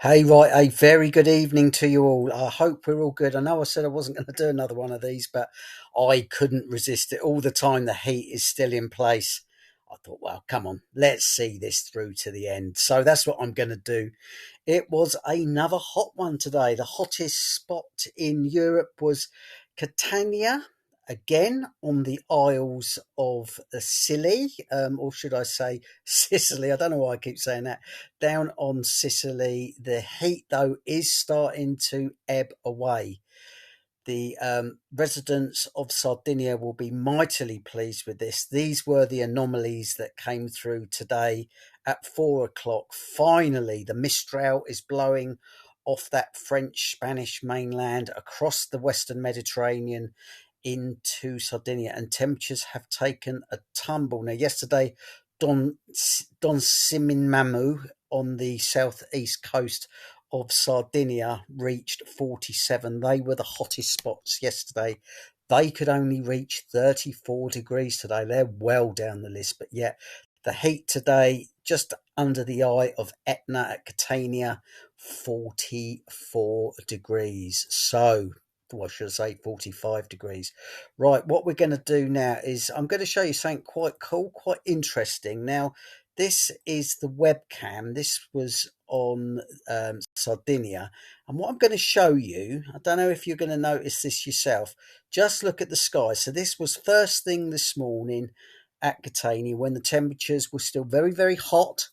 Hey, right, a very good evening to you all. I hope we're all good. I know I said I wasn't going to do another one of these, but I couldn't resist it. All the time the heat is still in place. I thought, well, come on, let's see this through to the end. So that's what I'm going to do. It was another hot one today. The hottest spot in Europe was Catania, again on the Isles of Scilly, or should I say Sicily? I don't know why I keep saying that. Down on Sicily, the heat though is starting to ebb away. The residents of Sardinia will be mightily pleased with this. These were the anomalies that came through today at 4 o'clock. Finally, the Mistral is blowing off that French Spanish mainland across the Western Mediterranean into Sardinia, and temperatures have taken a tumble. Now, yesterday, Don Siminmamu on the southeast coast of Sardinia reached 47. They were the hottest spots yesterday. They could only reach 34 degrees today. They're well down the list, but yet the heat today, just under the eye of Etna at Catania, 44 degrees. So, what should I say, 45 degrees. Right, what we're going to do now is I'm going to show you something quite cool, quite interesting. Now, this is the webcam. This was on Sardinia. And what I'm going to show you, I don't know if you're going to notice this yourself, just look at the sky. So this was first thing this morning at Catania when the temperatures were still very, very hot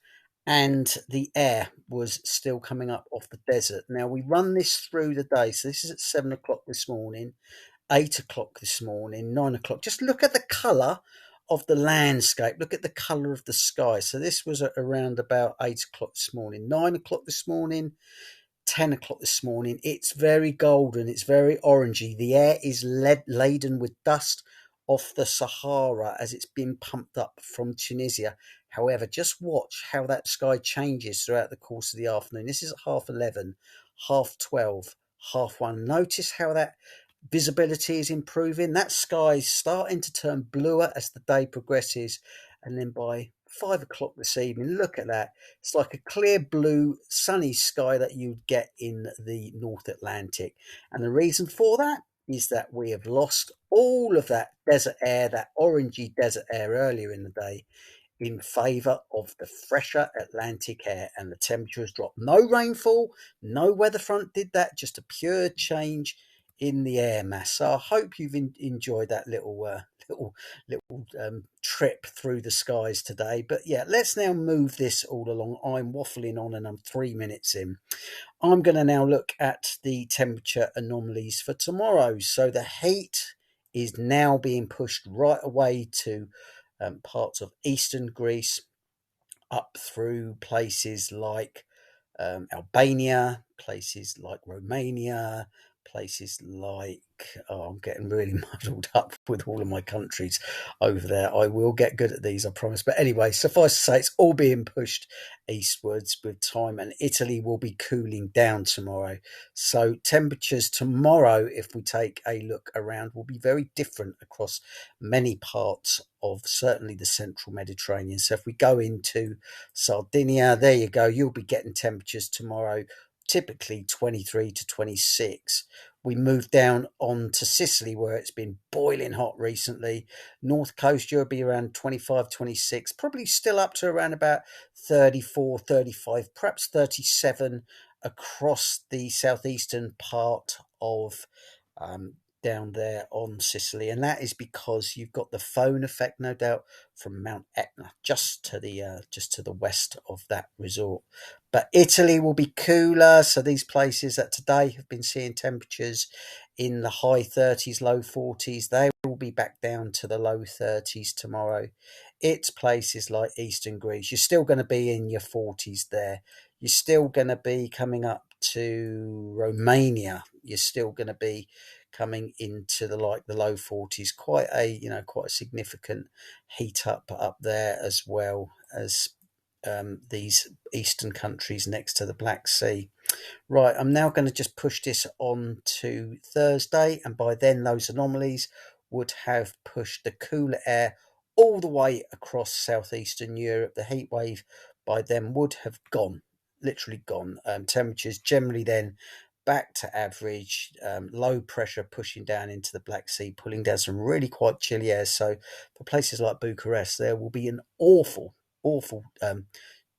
and the air was still coming up off the desert. Now we run this through the day. So this is at 7 o'clock this morning, 8 o'clock this morning, 9 o'clock. Just look at the colour of the landscape. Look at the colour of the sky. So this was at around about 8 o'clock this morning, 9 o'clock this morning, 10 o'clock this morning. It's very golden. It's very orangey. The air is laden with dust off the Sahara as it's been pumped up from Tunisia. However, just watch how that sky changes throughout the course of the afternoon. This is at half 11, half 12, half 1. Notice how that visibility is improving. That sky is starting to turn bluer as the day progresses. And then by 5 o'clock this evening, look at that. It's like a clear blue, sunny sky that you'd get in the North Atlantic. And the reason for that is that we have lost all of that desert air, that orangey desert air earlier in the day, in favour of the fresher Atlantic air, and the temperature has dropped. No rainfall, no weather front did that, just a pure change in the air mass. So I hope you've enjoyed that little trip through the skies today. But yeah, let's now move this all along. I'm waffling on and I'm 3 minutes in. I'm going to now look at the temperature anomalies for tomorrow. So the heat is now being pushed right away to parts of eastern Greece, up through places like Albania, places like Romania, places like, oh, I'm getting really muddled up with all of my countries over there. I will get good at these, I promise. But anyway, suffice to say, it's all being pushed eastwards with time, and Italy will be cooling down tomorrow. So temperatures tomorrow, if we take a look around, will be very different across many parts of certainly the central Mediterranean. So if we go into Sardinia, there you go, you'll be getting temperatures tomorrow typically 23 to 26. We move down on to Sicily, where it's been boiling hot recently. North coast, you'll be around 25, 26, probably still up to around about 34, 35, perhaps 37 across the southeastern part of um, down there on Sicily, and that is because you've got the phone effect, no doubt, from Mount Etna just to the west of that resort. But Italy will be cooler, so these places that today have been seeing temperatures in the high 30s, low 40s, they will be back down to the low 30s tomorrow. It's places like eastern Greece. You're still going to be in your 40s there. You're still going to be coming up to Romania. You're still going to be coming into the low 40s. Quite a significant heat up there, as well as these eastern countries next to the Black Sea. Right, I'm now going to just push this on to Thursday, and by then those anomalies would have pushed the cooler air all the way across southeastern Europe. The heat wave by then would have gone. literally gone. Temperatures generally then back to average, low pressure pushing down into the Black Sea, pulling down some really quite chilly air. So for places like Bucharest, there will be an awful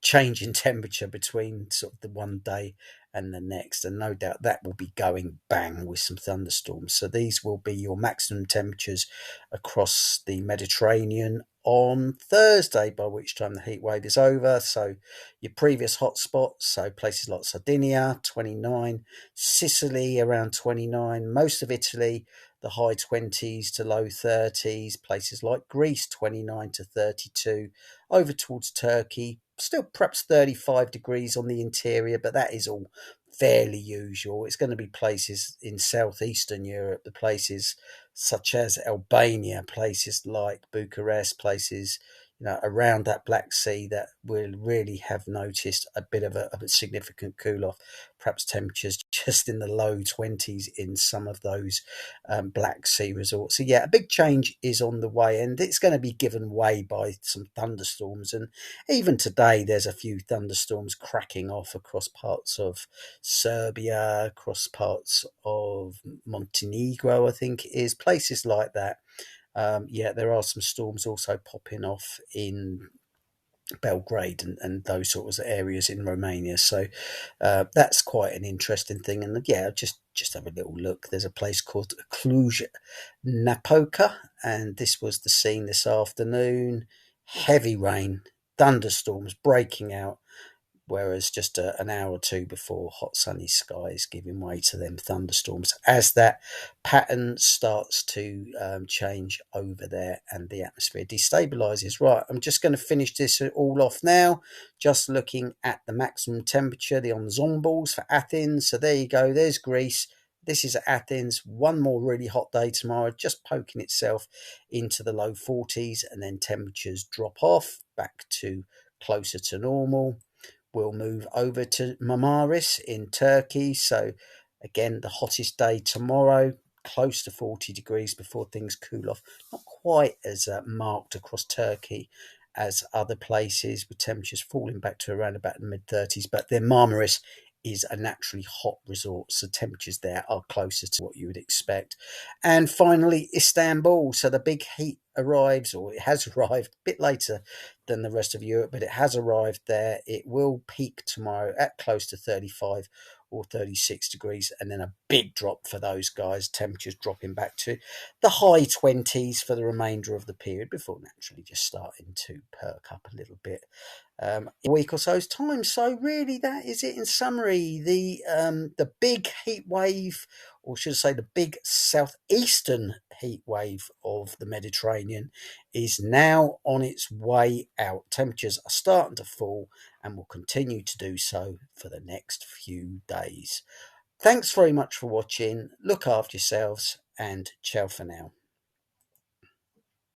change in temperature between sort of the one day and the next, and no doubt that will be going bang with some thunderstorms. So these will be your maximum temperatures across the Mediterranean on Thursday, by which time the heat wave is over. So your previous hotspots, so places like Sardinia 29, Sicily around 29, most of Italy the high 20s to low 30s, places like Greece 29 to 32, over towards Turkey still perhaps 35 degrees on the interior, but that is all fairly usual. It's going to be places in southeastern Europe, the places such as Albania, places like Bucharest, places around that Black Sea that will really have noticed a bit of a significant cool off. Perhaps temperatures just in the low 20s in some of those Black Sea resorts. So yeah, a big change is on the way, and it's going to be given way by some thunderstorms. And even today, there's a few thunderstorms cracking off across parts of Serbia, across parts of Montenegro, I think it is, places like that. Yeah, there are some storms also popping off in Belgrade and those sorts of areas in Romania. So that's quite an interesting thing. And yeah, just have a little look. There's a place called Cluj Napoca, and this was the scene this afternoon. Heavy rain, thunderstorms breaking out, whereas just an hour or two before, hot sunny skies giving way to them thunderstorms as that pattern starts to change over there and the atmosphere destabilizes. Right, I'm just going to finish this all off now, just looking at the maximum temperature, the ensembles for Athens. So there you go, there's Greece. This is Athens. One more really hot day tomorrow, just poking itself into the low 40s, and then temperatures drop off back to closer to normal. We'll move over to Marmaris in Turkey. So, again, the hottest day tomorrow, close to 40 degrees before things cool off. Not quite as marked across Turkey as other places, with temperatures falling back to around about the mid 30s. But then Marmaris is a naturally hot resort, so temperatures there are closer to what you would expect. And finally, Istanbul. So the big heat arrives, or it has arrived a bit later than the rest of Europe, but it has arrived there. It will peak tomorrow at close to 35 or 36 degrees, and then a big drop for those guys, temperatures dropping back to the high 20s for the remainder of the period before naturally just starting to perk up a little bit in a week or so's time. So really, that is it in summary. The big heat wave, or should I say the big southeastern heat wave of the Mediterranean, is now on its way out. Temperatures are starting to fall and will continue to do so for the next few days. Thanks very much for watching. Look after yourselves, and ciao for now.